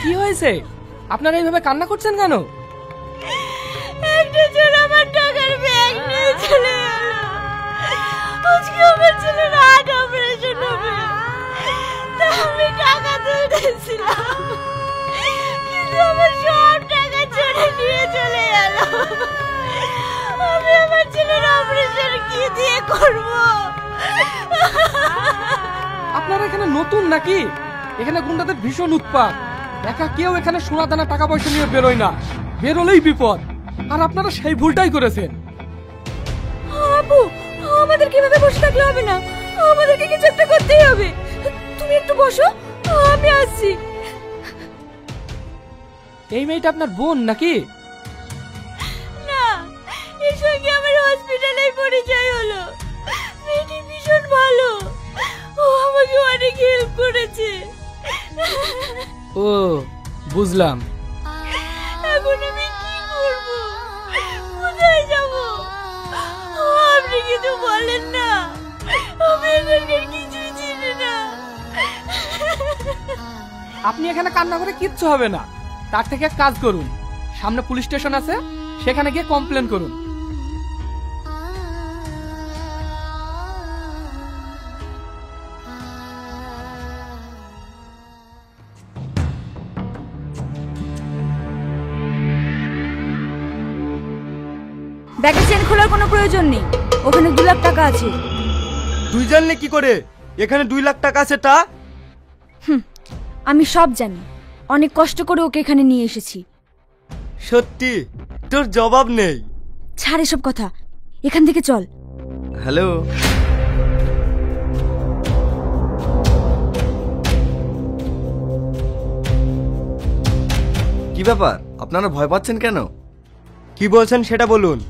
কি হয়েছে? আপনারা এইভাবে কান্না করছেন কেন? একটা ছেলে আমার টাকার ব্যাগ নিয়ে চলে গেল। আজকে আমার ছেলের হার্ট অপারেশন হবে, তা আমি টাকা তুলতেছিলাম, কিন্তু আমার সব টাকা চলে নিয়ে চলে গেল। আমি আমার ছেলের অপারেশন কি দিয়ে করব? আপনারা এখানে নতুন নাকি? এখানে গুন্ডাদের ভীষণ উৎপাত। একা কেউ এখানে সোনা দানা টাকা পয়সা নিয়ে বেরোয় না, বেরোলেই বিপদ। আর আপনারা সেই ভুলটাই করেছেন। আপু, আমাদের কিভাবে বসে থাকলে হবে না, আমাদেরকে কিছু একটা করতেই হবে। তুমি একটু বসো, আমি আসছি। এই মেয়েটা আপনার বোন নাকি? না, এর সঙ্গে আমার হসপিটালে পরিচয় হলো। মেয়েটি ভীষণ ভালো, ও আমাকে অনেক হেল্প করেছে। ও, বুঝলাম। এখন আমি কি করব, কোথায় যাব? আপনি কিছু বলেন না, আমি এখানকার কিছুই চিনি না। আপনি এখানে কান্না করে কিচ্ছু হবে না। তার থেকে এক কাজ করুন, সামনে পুলিশ স্টেশন আছে, সেখানে গিয়ে কমপ্লেন করুন। ব্যাগের চেন খোলার কোনো প্রয়োজন নেই, ওখানে 2 লাখ টাকা আছে। তুই জানলে কি করে এখানে 2 লাখ টাকা আছে? তা আমি সব জানি, অনেক কষ্ট করে ওকে এখানে নিয়ে এসেছি। সত্যি তোর জবাব নেই। ছাড় এসব কথা, এখান থেকে চল। হ্যালো, কি ব্যাপার, আপনারা ভয় পাচ্ছেন কেন? কি বলছেন সেটা বলুন।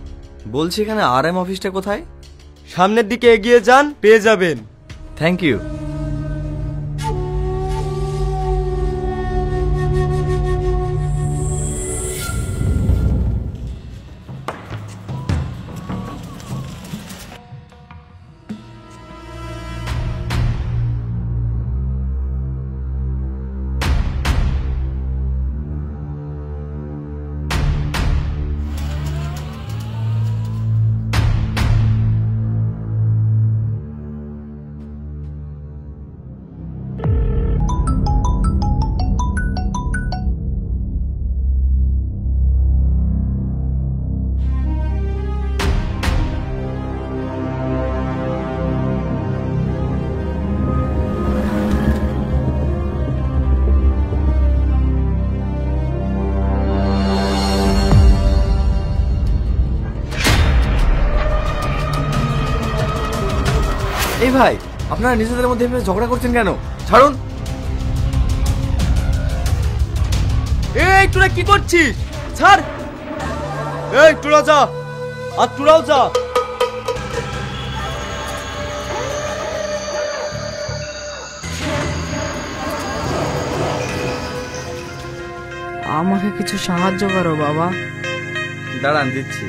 বলছি এখানে RM অফিসটা কোথায়? সামনের দিকে এগিয়ে যান, পেয়ে যাবেন। Thank you. এই ভাই, আপনারা নিজেদের মধ্যে এভাবে ঝগড়া করছেন কেন? ছাড়ুন। এই তোরা কি করছিস? ছাড়। এই তোরা যা, আর তোরাও যা। আমাকে কিছু সাহায্য করো বাবা। দাঁড়ান, দিচ্ছি।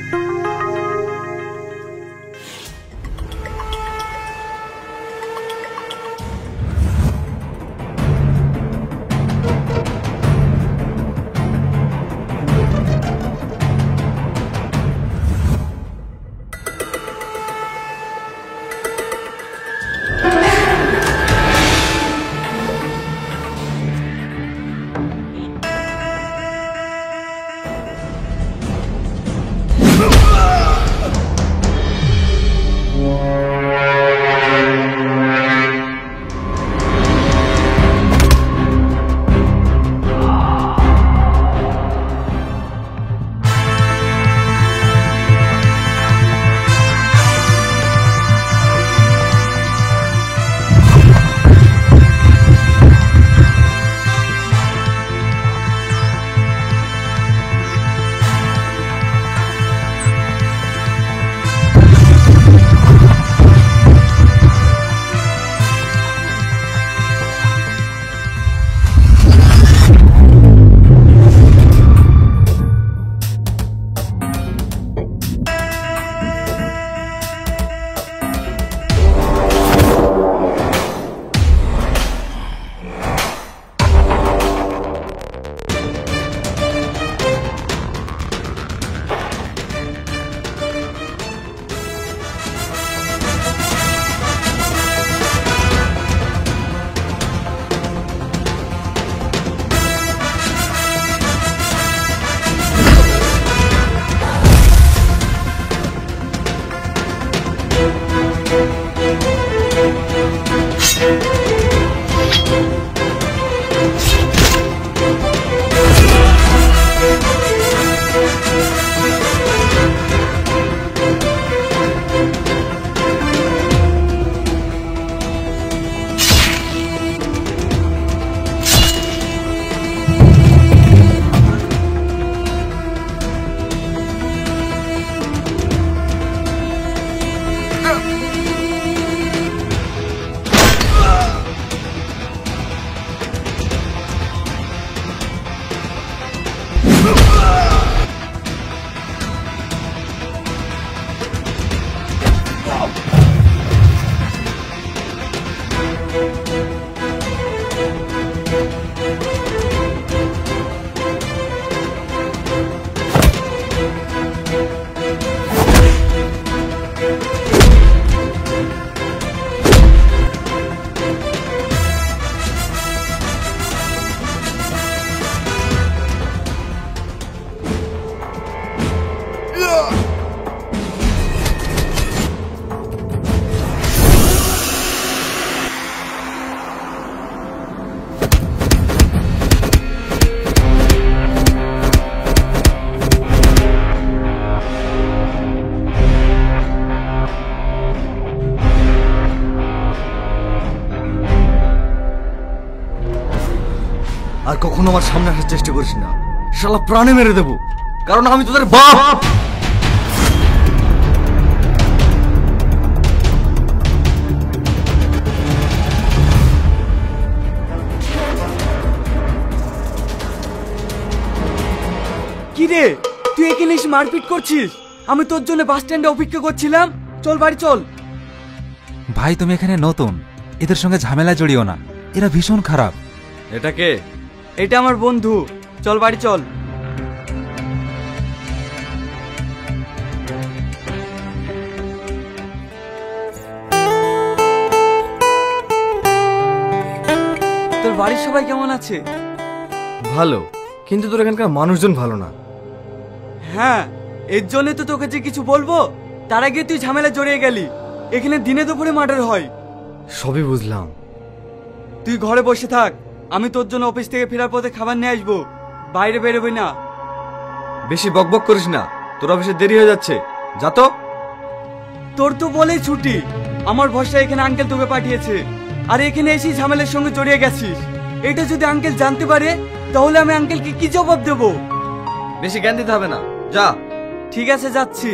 আর কখনো আমার সামনে আসার চেষ্টা করিস না, শালা প্রাণে মেরে দেবো, কারণ আমি তোদের বাপ। কি রে, তুই এখানে এসে মারপিট করছিস? আমি তোর জন্য বাস স্ট্যান্ডে অপেক্ষা করছিলাম। চল বাড়ি চল। ভাই তুমি এখানে নতুন, এদের সঙ্গে ঝামেলা জড়িও না, এরা ভীষণ খারাপ। এটা কে? এটা আমার বন্ধু। চল বাড়ি চল। তোর বাড়ির সবাই কেমন আছে? ভালো, কিন্তু তোর এখানকার মানুষজন ভালো না। হ্যাঁ, এর জন্য তো তোকে যে কিছু বলবো তার আগে তুই ঝামেলা জড়িয়ে গেলি। এখানে দিনে দুপুরে মার্ডার হয়। সবই বুঝলাম। তুই ঘরে বসে থাক, আমি তোর জন্য অফিস থেকে ফেরার পথে খাবার নিয়ে আসবো। বাইরে বেরোবি না। বেশি বকবক করিস না, তোর অফিসে দেরি হয়ে যাচ্ছে, যা তো। তোর তো বলেই ছুটি। আমার ভরসা এখানে আঙ্কেল তোকে পাঠিয়েছে, আর এখানে এসেই ঝামেলার সঙ্গে জড়িয়ে গেছিস। এটা যদি আঙ্কেল জানতে পারে তাহলে আমি আঙ্কেলকে কি জবাব দেব? বেশি জ্ঞান দিতে হবে না, যা। ঠিক আছে, যাচ্ছি।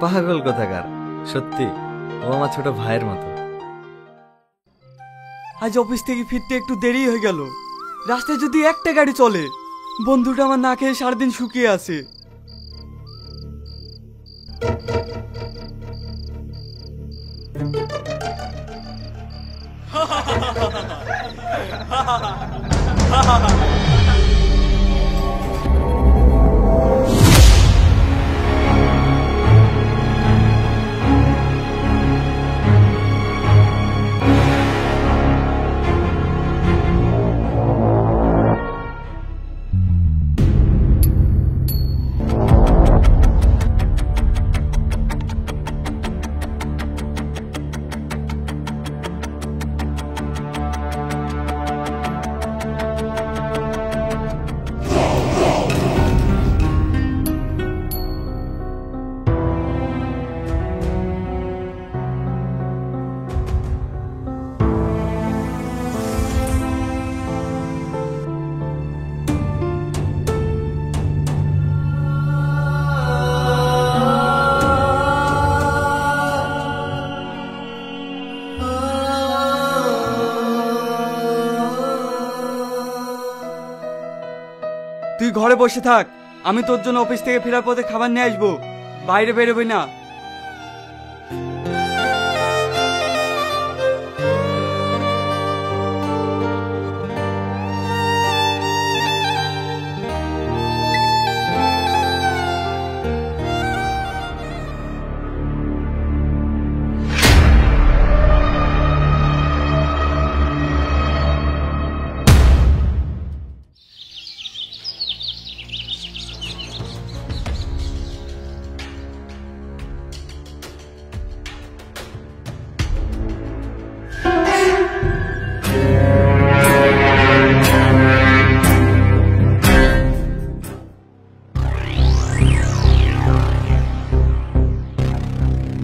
পাগল কোথাকার, সত্যি ও আমার ছোট ভাইয়ের মতো। আজ অফিস থেকে ফিরতে একটু দেরি হয়ে গেল। রাস্তায় যদি একটা গাড়ি চলে, বন্ধুটা আমার না খেয়ে সারাদিন শুকিয়ে আছে। তুই ঘরে বসে থাক, আমি তোর জন্য অফিস থেকে ফেরার পথে খাবার নিয়ে আসবো। বাইরে বেরোবি না।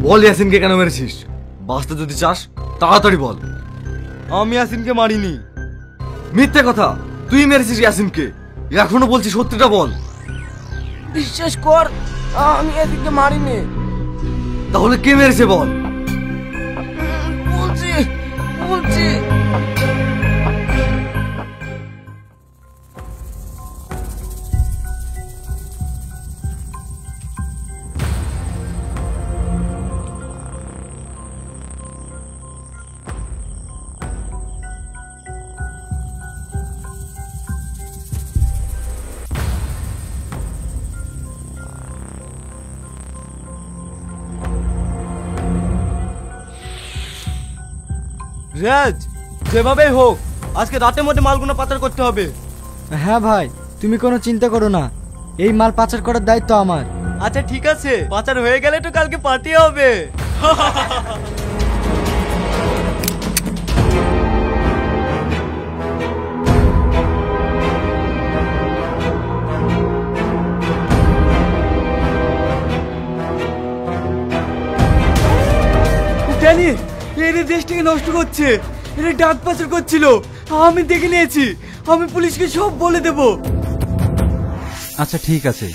বল ইয়াসিনকে কেন মেরেছিস? বাঁচতে যদি চাস তাড়াতাড়ি বল। আমি ইয়াসিনকে মারিনি। মিথ্যে কথা, তুই মেরেছিস ইয়াসিনকে। এখনো বলছি সত্যিটা বল। বিশ্বাস কর, আমি এদিকে মারিনি। তাহলে কে মেরেছে বল। বলছি বলছি রাজ, যেভাবেই হোক আজকে রাতের মধ্যে মালগুলো পাচার করতে হবে। হ্যাঁ ভাই, তুমি কোনো চিন্তা করো না, এই মাল পাচার করার দায়িত্ব আমার। আচ্ছা ঠিক আছে, পাচার হয়ে গেলে তো কালকে পার্টি হবে। ড্যানি, এরা দেশটাকে নষ্ট করছে, এরা ডাক পাচার করছিল, আমি দেখে নিয়েছি। আমি পুলিশকে সব বলে দেব। আচ্ছা ঠিক আছে।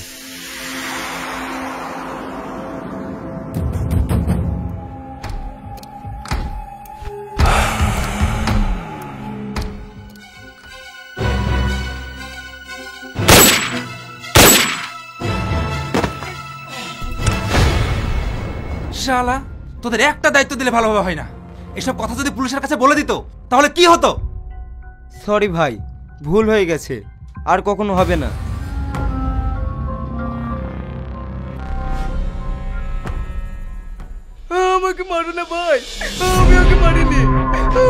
শালা, তোদের একটা দায়িত্ব দিলে ভালোভাবে হয় না। এসব কথা যদি পুলিশের কাছে বলে দিত তাহলে কি হতো? সরি ভাই, ভুল হয়ে গেছে, আর কখনো হবে না। আমাকে মারো না ভাই, আমি ওকে মারিনি,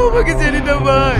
আমাকে ছেড়ে দাও ভাই।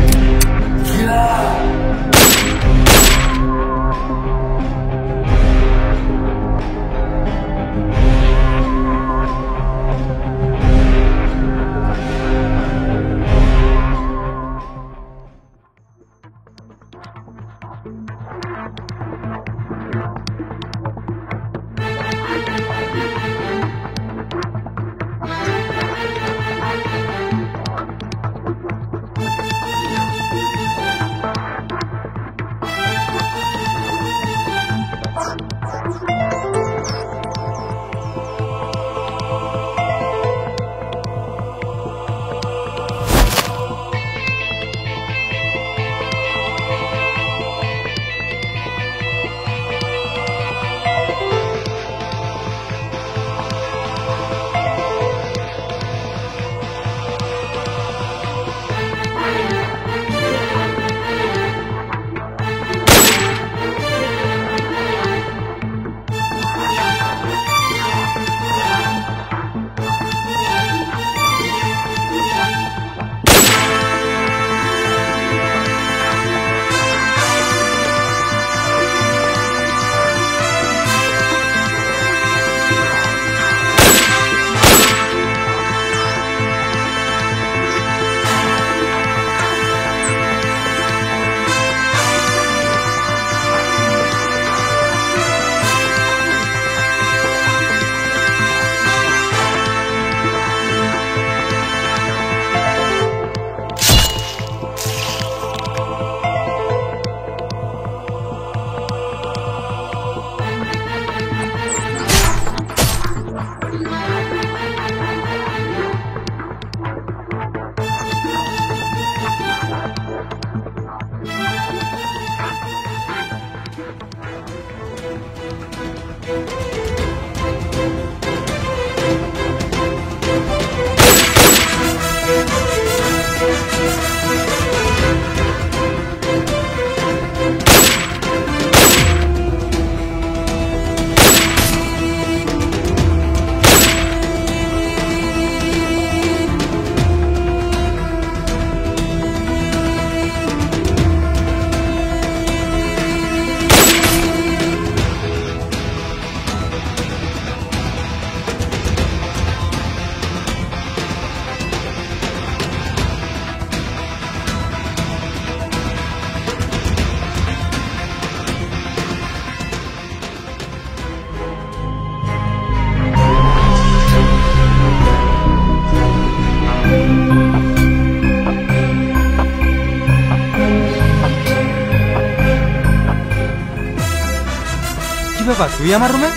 ব্যাপার, তুই আমার রুমে?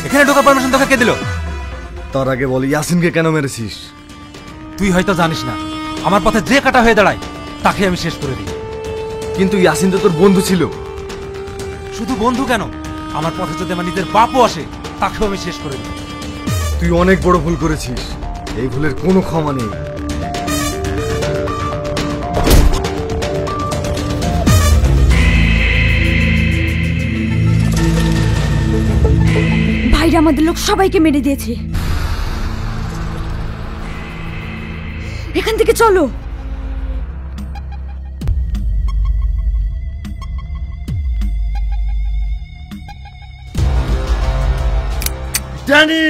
এখানে ঢোকার পারমিশন তোকে কে দিল? তার আগে বল, ইয়াসিনকে কেন মেরেছিস? তুই হয়তো জানিস না, আমার পথে যে কাটা হয়ে দাঁড়ায় তাকে আমি শেষ করে দিই। কিন্তু ইয়াসিন তো তোর বন্ধু ছিল। শুধু বন্ধু কেন, আমার পথে যদি আমার নিজের বাপও আসে তাকেও আমি শেষ করে দিই। তুই অনেক বড় ভুল করেছিস, এই ভুলের কোনো ক্ষমা নেই। ভাইরা আমাদের লোক সবাইকে মেরে দিয়েছে, এখান থেকে চলো। ড্যানি!